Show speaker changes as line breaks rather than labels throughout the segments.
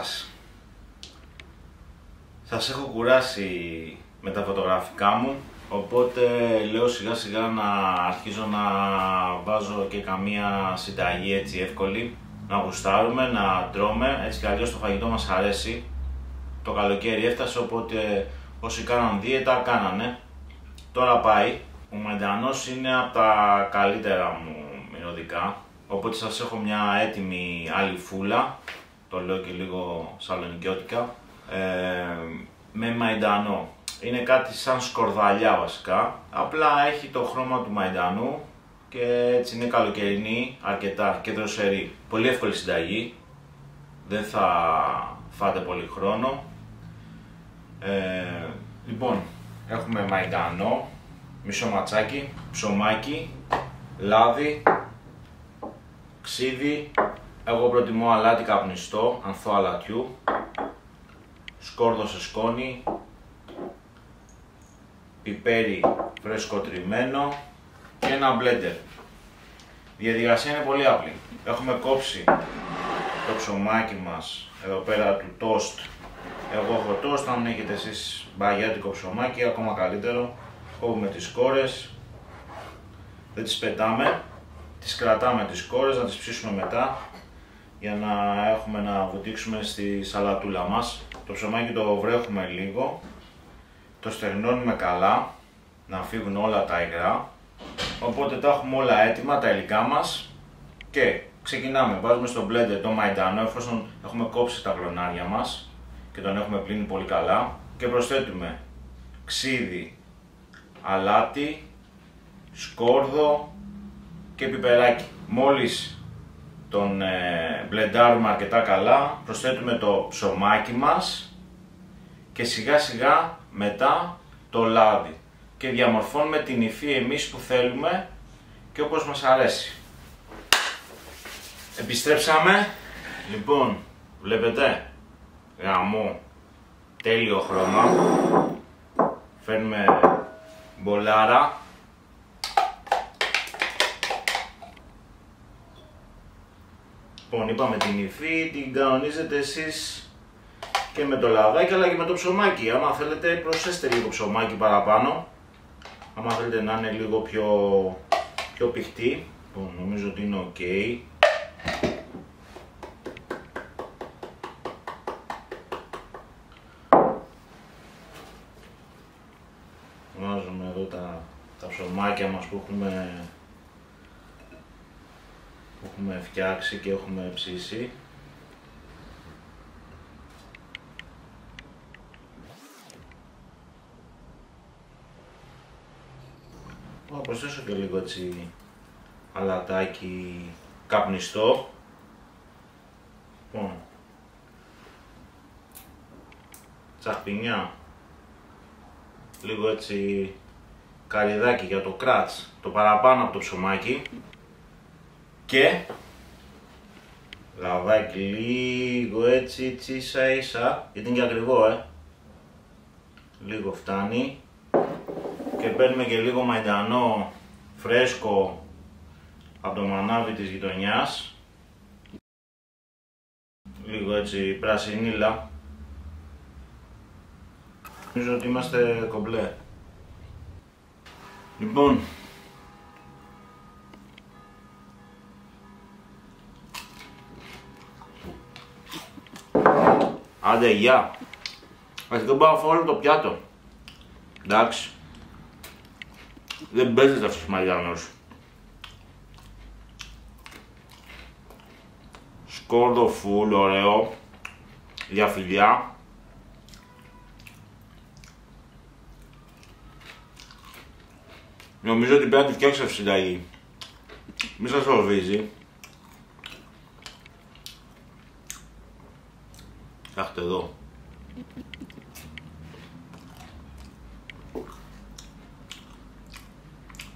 σας. Σας έχω κουράσει με τα φωτογραφικά μου, οπότε λέω σιγά σιγά να αρχίζω να βάζω και καμία συνταγή έτσι εύκολη, να γουστάρουμε, να τρώμε, έτσι κι αλλιώς το φαγητό μας αρέσει. Το καλοκαίρι έφτασε, οπότε όσοι κάναν δίαιτα κάνανε. Τώρα πάει. Ο μαϊντανός είναι από τα καλύτερα μου μυρωδικά, οπότε σας έχω μια έτοιμη άλλη φούλα, το λέω και λίγο σαλονικιώτικα, με μαϊντανό. Είναι κάτι σαν σκορδαλιά βασικά, απλά έχει το χρώμα του μαϊντανού και έτσι είναι καλοκαιρινή αρκετά και δροσερή. Πολύ εύκολη συνταγή, δεν θα φάτε πολύ χρόνο. Λοιπόν, έχουμε μαϊντανό, μισό ματσάκι, ψωμάκι, λάδι, ξύδι, εγώ προτιμώ αλάτι καπνιστό, ανθό αλατιού, σκόρδο σε σκόνη, πιπέρι φρέσκο τριμμένο και ένα μπλέντερ. Η διαδικασία είναι πολύ απλή. Έχουμε κόψει το ψωμάκι μας εδώ πέρα του τόστ. Εγώ έχω τόστ, αν έχετε εσείς μπαγιάτικο ψωμάκι, ακόμα καλύτερο. Κόβουμε τις κόρες, δεν τις πετάμε, τις κρατάμε τις κόρες, να τις ψήσουμε μετά για να έχουμε να βουτήξουμε στη σαλατούλα μας. Το ψωμάκι το βρέχουμε λίγο, το στεγνώνουμε καλά, να φύγουν όλα τα υγρά. Οπότε τα έχουμε όλα έτοιμα, τα υλικά μας και ξεκινάμε. Βάζουμε στο blender το μαϊντανό, εφόσον έχουμε κόψει τα κλωνάρια μας και τον έχουμε πλύνει πολύ καλά, και προσθέτουμε ξύδι, αλάτι, σκόρδο και πιπεράκι. Μόλις τον μπλεντάρουμε αρκετά καλά, προσθέτουμε το ψωμάκι μας και σιγά σιγά μετά το λάδι και διαμορφώνουμε την υφή εμείς που θέλουμε και όπως μας αρέσει. Επιστρέψαμε. Λοιπόν, βλέπετε, γαμό, τέλειο χρώμα. Φέρνουμε μπολάρα. Λοιπόν, είπαμε την υφή, την κανονίζετε εσείς και με το λαδάκι αλλά και με το ψωμάκι. Άμα θέλετε προσθέστε λίγο ψωμάκι παραπάνω. Άμα θέλετε να είναι λίγο πιο πηχτή. Λοιπόν, νομίζω ότι είναι ok. Βάζουμε εδώ τα ψωμάκια μας που έχουμε φτιάξει και έχουμε ψήσει. Θα προσθέσω και λίγο έτσι αλατάκι καπνιστό. Λοιπόν, τσαχπινιά, λίγο έτσι καρυδάκι για το κράτς, το παραπάνω από το ψωμάκι, και λαδάκι λίγο έτσι ίσα ίσα, γιατί είναι και ακριβό, λίγο φτάνει, και παίρνουμε και λίγο μαϊντανό φρέσκο από το μανάβι της γειτονιάς, λίγο έτσι πρασινίλα. Νομίζω ότι είμαστε κομπλέ. Λοιπόν, άντε γεια. Ας δεν πάω όλο το πιάτο. Εντάξει. Δεν παίζεται αυτός ο μαϊντανός. Σκόρδο φουλ, ωραίο. Για φιλιά. Νομίζω ότι πρέπει να τη φτιάξω αυτή συνταγή. Μη σας φοβίζει. Κοιτάξτε εδώ.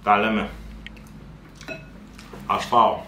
Τα λέμε. Ας πάω.